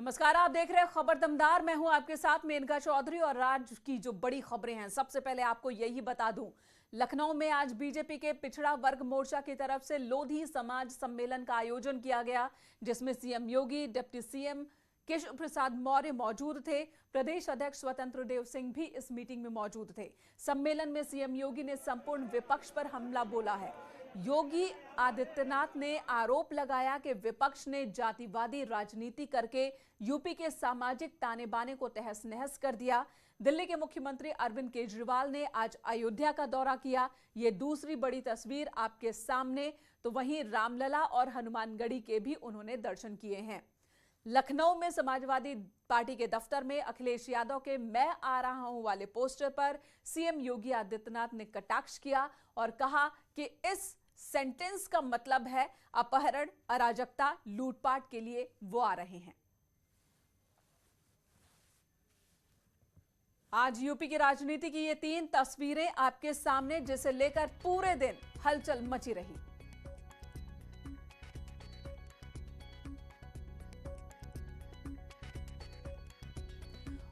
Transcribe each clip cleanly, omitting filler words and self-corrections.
नमस्कार, आप देख रहे हैं खबर दमदार। मैं हूं आपके साथ मेनका चौधरी और आज की जो बड़ी खबरें हैं, सबसे पहले आपको यही बता दूं, लखनऊ में आज बीजेपी के पिछड़ा वर्ग मोर्चा की तरफ से लोधी समाज सम्मेलन का आयोजन किया गया, जिसमें सीएम योगी, डिप्टी सीएम केशव प्रसाद मौर्य मौजूद थे। प्रदेश अध्यक्ष स्वतंत्र देव सिंह भी इस मीटिंग में मौजूद थे। सम्मेलन में सीएम योगी ने संपूर्ण विपक्ष पर हमला बोला है। योगी आदित्यनाथ ने आरोप लगाया कि विपक्ष ने जातिवादी राजनीति करके यूपी के सामाजिक ताने बाने को तहस नहस कर दिया। दिल्ली के मुख्यमंत्री अरविंद केजरीवाल ने आज अयोध्या का दौरा किया। ये दूसरी बड़ी तस्वीर आपके सामने। तो वहीं रामलला और हनुमानगढ़ी के भी उन्होंने दर्शन किए हैं। लखनऊ में समाजवादी पार्टी के दफ्तर में अखिलेश यादव के मैं आ रहा हूं वाले पोस्टर पर सीएम योगी आदित्यनाथ ने कटाक्ष किया और कहा कि इस सेंटेंस का मतलब है अपहरण, अराजकता, लूटपाट के लिए वो आ रहे हैं। आज यूपी की राजनीति की ये 3 तस्वीरें आपके सामने, जिसे लेकर पूरे दिन हलचल मची रही।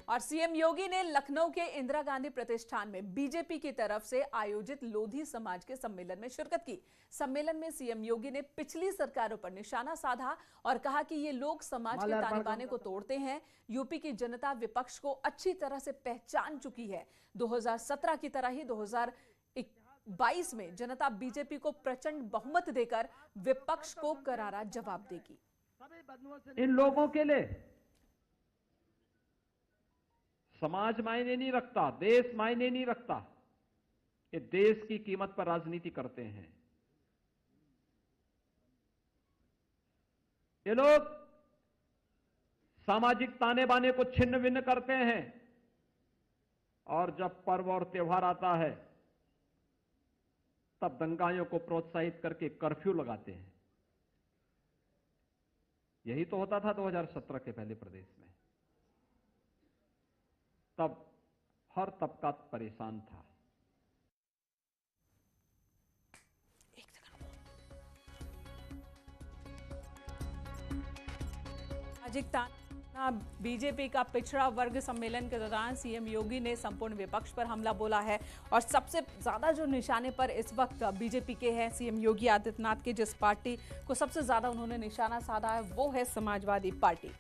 और सीएम योगी ने लखनऊ के इंदिरा गांधी प्रतिष्ठान में बीजेपी की तरफ से आयोजित लोधी समाज के सम्मेलन में शिरकत की। सम्मेलन में सीएम योगी ने पिछली सरकारों पर निशाना साधा और कहा कि ये लोग समाज के ताने बाने को तोड़ते हैं। यूपी की जनता विपक्ष को अच्छी तरह से पहचान चुकी है। 2017 की तरह ही 2022 में जनता बीजेपी को प्रचंड बहुमत देकर विपक्ष को करारा जवाब देगी। इन लोगों के लिए समाज मायने नहीं रखता, देश मायने नहीं रखता। ये देश की कीमत पर राजनीति करते हैं। ये लोग सामाजिक ताने बाने को छिन्न भिन्न करते हैं और जब पर्व और त्योहार आता है तब दंगाइयों को प्रोत्साहित करके कर्फ्यू लगाते हैं। यही तो होता था 2017 के पहले प्रदेश में। तब हर तबका परेशान था। बीजेपी का पिछड़ा वर्ग सम्मेलन के दौरान सीएम योगी ने संपूर्ण विपक्ष पर हमला बोला है और सबसे ज्यादा जो निशाने पर इस वक्त बीजेपी के हैं सीएम योगी आदित्यनाथ के, जिस पार्टी को सबसे ज्यादा उन्होंने निशाना साधा है वो है समाजवादी पार्टी।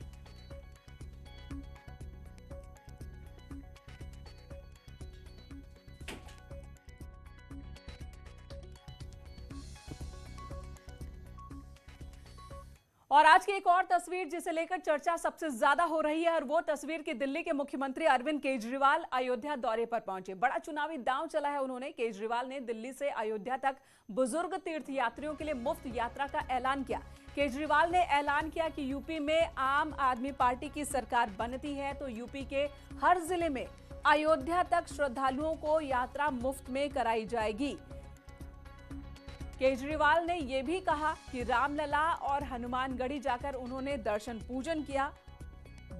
और आज की एक और तस्वीर जिसे लेकर चर्चा सबसे ज्यादा हो रही है और वो तस्वीर की दिल्ली के मुख्यमंत्री अरविंद केजरीवाल अयोध्या दौरे पर पहुंचे। बड़ा चुनावी दांव चला है उन्होंने। केजरीवाल ने दिल्ली से अयोध्या तक बुजुर्ग तीर्थयात्रियों के लिए मुफ्त यात्रा का ऐलान किया। केजरीवाल ने ऐलान किया कि यूपी में आम आदमी पार्टी की सरकार बनती है तो यूपी के हर जिले में अयोध्या तक श्रद्धालुओं को यात्रा मुफ्त में कराई जाएगी। केजरीवाल ने यह भी कहा कि रामलला और हनुमानगढ़ी जाकर उन्होंने दर्शन पूजन किया।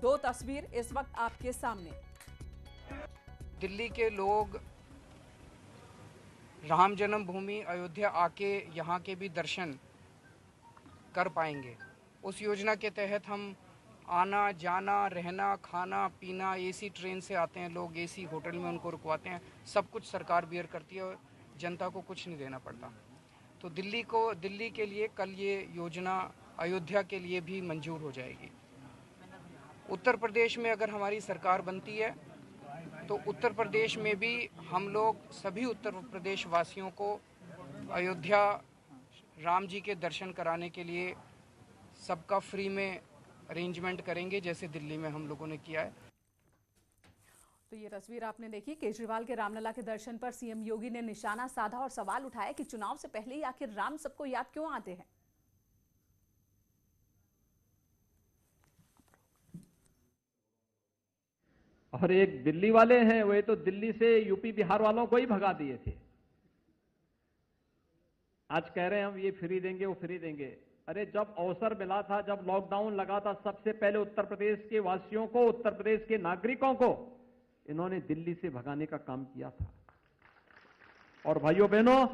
2 तस्वीर इस वक्त आपके सामने। दिल्ली के लोग राम जन्मभूमि अयोध्या आके यहाँ के भी दर्शन कर पाएंगे। उस योजना के तहत हम आना जाना रहना खाना पीना एसी ट्रेन से आते हैं लोग, एसी होटल में उनको रुकवाते हैं, सब कुछ सरकार बियर करती है और जनता को कुछ नहीं देना पड़ता। तो दिल्ली के लिए कल ये योजना अयोध्या के लिए भी मंजूर हो जाएगी। उत्तर प्रदेश में अगर हमारी सरकार बनती है तो उत्तर प्रदेश में भी हम लोग सभी उत्तर प्रदेश वासियों को अयोध्या राम जी के दर्शन कराने के लिए सबका फ्री में अरेंजमेंट करेंगे, जैसे दिल्ली में हम लोगों ने किया है। तो ये तस्वीर आपने देखी। केजरीवाल के रामलला के दर्शन पर सीएम योगी ने निशाना साधा और सवाल उठाया कि चुनाव से पहले ही आखिर राम सबको याद क्यों आते हैं। और एक दिल्ली वाले हैं, वे तो दिल्ली से यूपी बिहार वालों को ही भगा दिए थे। आज कह रहे हैं हम ये फ्री देंगे वो फ्री देंगे। अरे जब अवसर मिला था, जब लॉकडाउन लगा था, सबसे पहले उत्तर प्रदेश के वासियों को, उत्तर प्रदेश के नागरिकों को इन्होंने दिल्ली से भगाने का काम किया था। और भाइयों बहनों,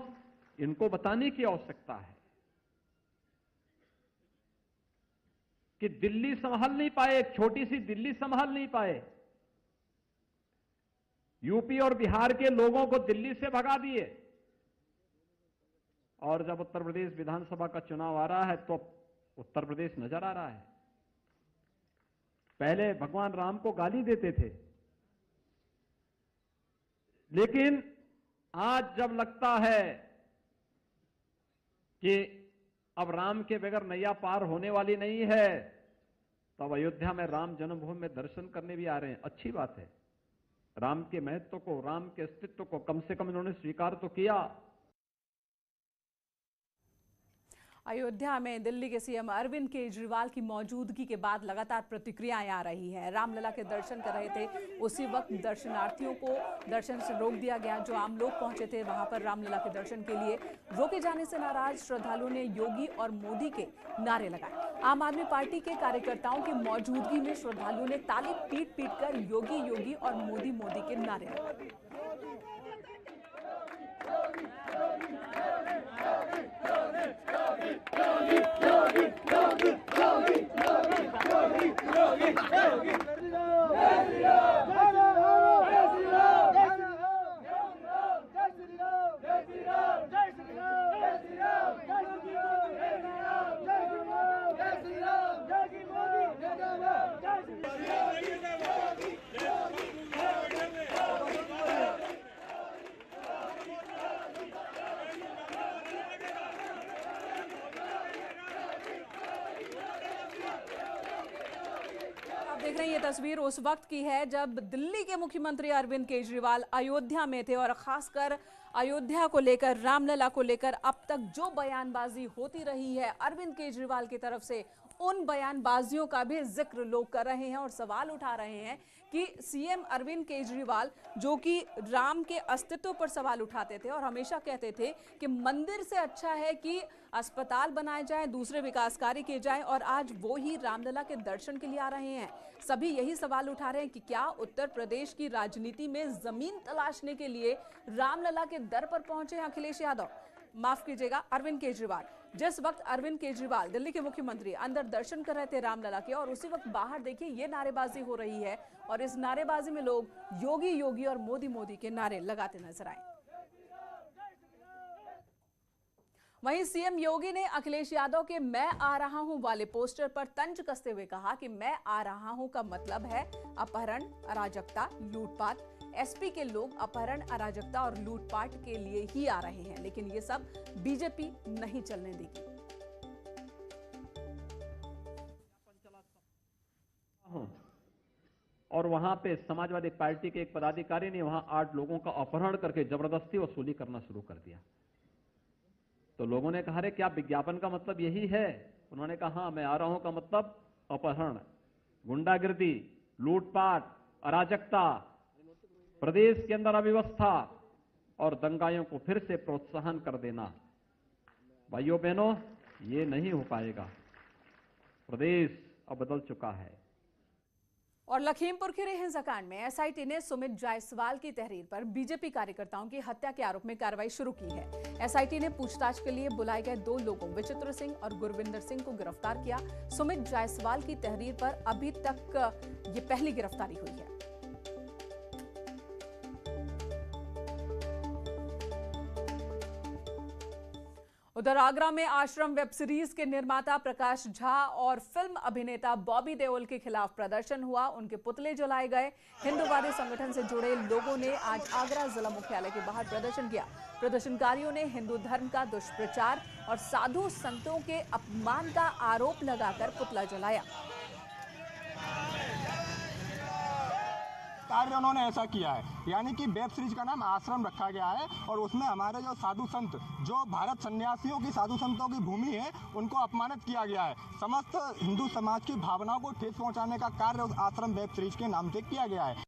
इनको बताने की आवश्यकता है कि दिल्ली संभाल नहीं पाए, एक छोटी सी दिल्ली संभाल नहीं पाए। यूपी और बिहार के लोगों को दिल्ली से भगा दिए। और जब उत्तर प्रदेश विधानसभा का चुनाव आ रहा है तो उत्तर प्रदेश नजर आ रहा है। पहले भगवान राम को गाली देते थे, लेकिन आज जब लगता है कि अब राम के बगैर नैया पार होने वाली नहीं है, तब अयोध्या में राम जन्मभूमि में दर्शन करने भी आ रहे हैं। अच्छी बात है। राम के महत्व को, राम के अस्तित्व को कम से कम इन्होंने स्वीकार तो किया। अयोध्या में दिल्ली के सीएम अरविंद केजरीवाल की मौजूदगी के बाद लगातार प्रतिक्रियाएं आ रही हैं। रामलला के दर्शन कर रहे थे, उसी वक्त दर्शनार्थियों को दर्शन से रोक दिया गया। जो आम लोग पहुंचे थे वहां पर रामलला के दर्शन के लिए, रोके जाने से नाराज श्रद्धालुओं ने योगी और मोदी के नारे लगाए। आम आदमी पार्टी के कार्यकर्ताओं की मौजूदगी में श्रद्धालुओं ने ताली पीट पीट कर योगी योगी और मोदी मोदी के नारे लगाए। देख रहे हैं, ये तस्वीर उस वक्त की है जब दिल्ली के मुख्यमंत्री अरविंद केजरीवाल अयोध्या में थे और खासकर अयोध्या को लेकर, रामलला को लेकर अब तक जो बयानबाजी होती रही है अरविंद केजरीवाल की तरफ से, उन बयानबाजियों का भी जिक्र लोग कर रहे हैं और सवाल उठा रहे हैं कि सीएम अरविंद केजरीवाल, जो कि राम के अस्तित्व पर सवाल उठाते थे और हमेशा कहते थे कि मंदिर से अच्छा है कि अस्पताल बनाए जाएं, दूसरे विकास कार्य किए जाएं, और आज वो ही रामलला के दर्शन के लिए आ रहे हैं। सभी यही सवाल उठा रहे हैं कि क्या उत्तर प्रदेश की राजनीति में जमीन तलाशने के लिए रामलला के दर पर पहुंचे अखिलेश यादव, माफ कीजिएगा अरविंद केजरीवाल। जिस वक्त अरविंद केजरीवाल दिल्ली के मुख्यमंत्री अंदर दर्शन कर रहे थे रामलला के, और उसी वक्त बाहर देखिए ये नारेबाजी हो रही है और इस नारेबाजी में लोग योगी योगी और मोदी मोदी के नारे लगाते नजर आए। वहीं सीएम योगी ने अखिलेश यादव के मैं आ रहा हूं वाले पोस्टर पर तंज कसते हुए कहा कि मैं आ रहा हूं का मतलब है अपहरण, अराजकता, लूटपाट। एसपी के लोग अपहरण, अराजकता और लूटपाट के लिए ही आ रहे हैं, लेकिन ये सब बीजेपी नहीं चलने देगी। और वहां पे समाजवादी पार्टी के एक पदाधिकारी ने वहां 8 लोगों का अपहरण करके जबरदस्ती वसूली करना शुरू कर दिया। तो लोगों ने कहा, रे क्या विज्ञापन का मतलब यही है? उन्होंने कहा, हाँ, मैं आ रहा हूं का मतलब अपहरण, गुंडागिर्दी, लूटपाट, अराजकता, प्रदेश के अंदर अव्यवस्था और दंगाइयों को फिर से प्रोत्साहन कर देना। भाइयों बहनों, ये नहीं हो पाएगा। प्रदेश अब बदल चुका है। और लखीमपुर खीरी हिंसाकांड में एसआईटी ने सुमित जायसवाल की तहरीर पर बीजेपी कार्यकर्ताओं की हत्या के आरोप में कार्रवाई शुरू की है। एसआईटी ने पूछताछ के लिए बुलाए गए 2 लोगों विचित्र सिंह और गुरविंदर सिंह को गिरफ्तार किया। सुमित जायसवाल की तहरीर पर अभी तक ये पहली गिरफ्तारी हुई है। उधर आगरा में आश्रम वेब सीरीज के निर्माता प्रकाश झा और फिल्म अभिनेता बॉबी देओल के खिलाफ प्रदर्शन हुआ। उनके पुतले जलाए गए। हिंदूवादी संगठन से जुड़े लोगों ने आज आगरा जिला मुख्यालय के बाहर प्रदर्शन किया। प्रदर्शनकारियों ने हिंदू धर्म का दुष्प्रचार और साधु संतों के अपमान का आरोप लगाकर पुतला जलाया। कार्य उन्होंने ऐसा किया है, यानी कि वेब सीरीज का नाम आश्रम रखा गया है और उसमें हमारे जो साधु संत, जो भारत सन्यासियों की, साधु संतों की भूमि है, उनको अपमानित किया गया है। समस्त हिंदू समाज की भावनाओं को ठेस पहुंचाने का कार्य उस आश्रम वेब सीरीज के नाम से किया गया है।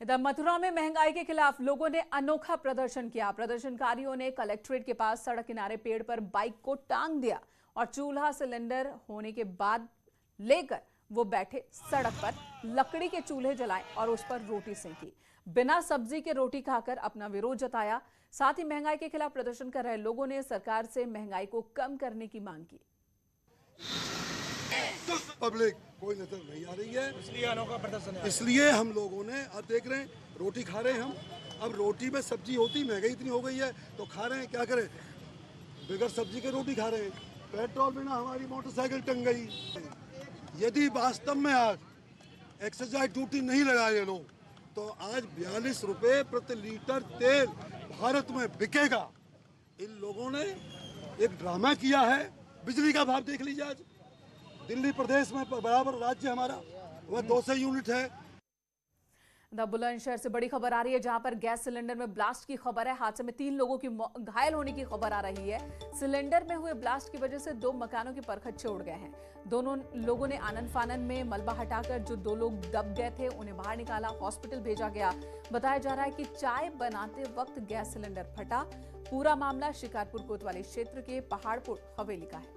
इधर मथुरा में महंगाई के खिलाफ लोगों ने अनोखा प्रदर्शन किया। प्रदर्शनकारियों ने कलेक्ट्रेट के पास सड़क किनारे पेड़ पर बाइक को टांग दिया और चूल्हा सिलेंडर होने के बाद लेकर वो बैठे सड़क पर लकड़ी के चूल्हे जलाए और उस पर रोटी सेंकी। बिना सब्जी के रोटी खाकर अपना विरोध जताया। साथ ही महंगाई के खिलाफ प्रदर्शन कर रहे लोगों ने सरकार से महंगाई को कम करने की मांग की। पब्लिक कोई नजर नहीं आ रही है, इसलिए अनोखा प्रदर्शन है। इसलिए हम लोगों ने अब देख रहे हैं रोटी खा रहे हैं हम। अब रोटी में सब्जी होती, महंगाई इतनी हो गई है तो खा रहे हैं, क्या करें, बगैर सब्जी के रोटी खा रहे हैं। पेट्रोल बिना हमारी मोटरसाइकिल टंग गई। यदि वास्तव में आज एक्साइज ड्यूटी नहीं लगाए ये लोग तो आज 42 रुपये प्रति लीटर तेल भारत में बिकेगा। इन लोगों ने एक ड्रामा किया है। बिजली का भाव देख लीजिए, आज दिल्ली प्रदेश में बराबर राज्य हमारा वह 200 यूनिट है। द बुलंदशहर से बड़ी खबर आ रही है, जहां पर गैस सिलेंडर में ब्लास्ट की खबर है। हादसे में 3 लोगों की घायल होने की खबर आ रही है। सिलेंडर में हुए ब्लास्ट की वजह से 2 मकानों के परखच्चे उड़ गए हैं। दोनों लोगों ने आनन फानन में मलबा हटाकर जो 2 लोग दब गए थे उन्हें बाहर निकाला, हॉस्पिटल भेजा गया। बताया जा रहा है कि चाय बनाते वक्त गैस सिलेंडर फटा। पूरा मामला शिकारपुर कोतवाली क्षेत्र के पहाड़पुर हवेली का है।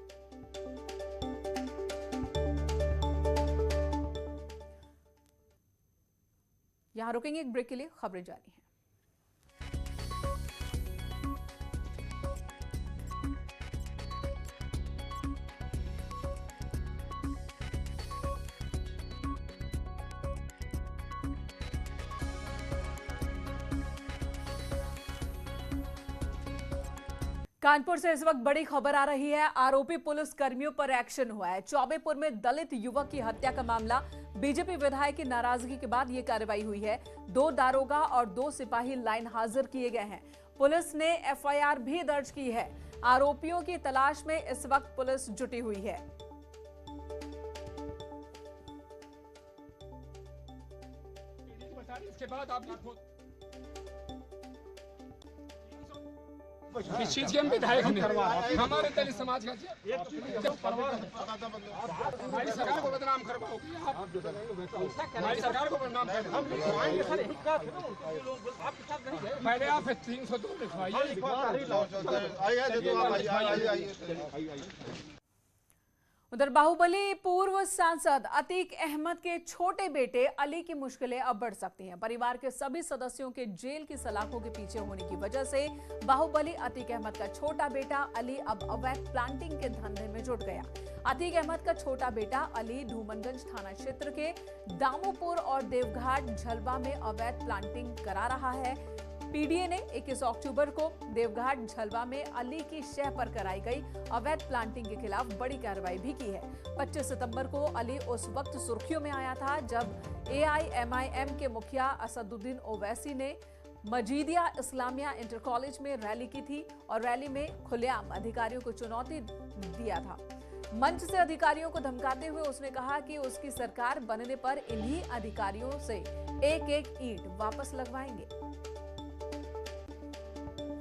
यहां रुकेंगे एक ब्रेक के लिए, खबरें जारी हैं। कानपुर से इस वक्त बड़ी खबर आ रही है। आरोपी पुलिस कर्मियों पर एक्शन हुआ है। चौबेपुर में दलित युवक की हत्या का मामला, बीजेपी विधायक की नाराजगी के बाद यह कार्रवाई हुई है। 2 दारोगा और 2 सिपाही लाइन हाजिर किए गए हैं। पुलिस ने एफआईआर भी दर्ज की है। आरोपियों की तलाश में इस वक्त पुलिस जुटी हुई है। इसके बाद आप इस चीज के हम विधायक हमारे दलित समाज का हमारी सरकार को बदनाम करवाओगे आप, हमारी सरकार को बदनाम पहले आप 302 लिखवाइए। उधर बाहुबली पूर्व सांसद अतीक अहमद के छोटे बेटे अली की मुश्किलें अब बढ़ सकती हैं। परिवार के सभी सदस्यों के जेल की सलाखों के पीछे होने की वजह से बाहुबली अतीक अहमद का छोटा बेटा अली अब अवैध प्लांटिंग के धंधे में जुट गया। अतीक अहमद का छोटा बेटा अली धूमनगंज थाना क्षेत्र के दामोपुर और देवघाट झलवा में अवैध प्लांटिंग करा रहा है। पीडीए ने 21 अक्टूबर को देवघाट झलवा में अली की शह पर कराई गई अवैध प्लांटिंग के खिलाफ बड़ी कार्रवाई भी की है। 25 सितंबर को अली उस वक्त सुर्खियों में आया था जब एआईएमआईएम के मुखिया असदुद्दीन ओवैसी ने मजीदिया इस्लामिया इंटर कॉलेज में रैली की थी और रैली में खुलेआम अधिकारियों को चुनौती दिया था। मंच से अधिकारियों को धमकाते हुए उसने कहा कि उसकी सरकार बनने पर इन्हीं अधिकारियों से एक-एक ईंट वापस लगवाएंगे।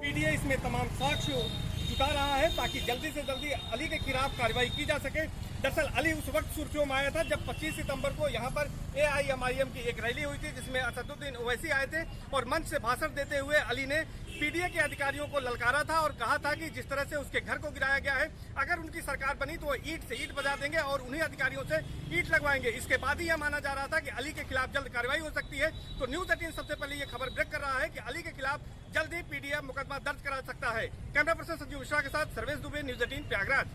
पीडीए इसमें तमाम साक्ष्य जुटा रहा है ताकि जल्दी से जल्दी अली के खिलाफ कार्रवाई की जा सके। दरअसल अली उस वक्त सुर्खियों में आया था जब 25 सितंबर को यहाँ पर एआईएमआईएम की एक रैली हुई थी जिसमें असदुद्दीन ओवैसी आए थे और मंच से भाषण देते हुए अली ने पीडीए के अधिकारियों को ललकारा था और कहा था कि जिस तरह से उसके घर को गिराया गया है, अगर उनकी सरकार बनी तो वो ईंट से ईंट बजा देंगे और उन्हीं अधिकारियों से ईंट लगवाएंगे। इसके बाद ही यह माना जा रहा था कि अली के खिलाफ जल्द कार्रवाई हो सकती है। तो न्यूज 18 सबसे पहले ये खबर ब्रेक कर रहा है कि अली के खिलाफ जल्द ही पीडीए मुकदमा दर्ज करा सकता है। कैमरा पर्सन संजीव मिश्रा के साथ सर्वेश दुबे, न्यूज 18 प्रयागराज।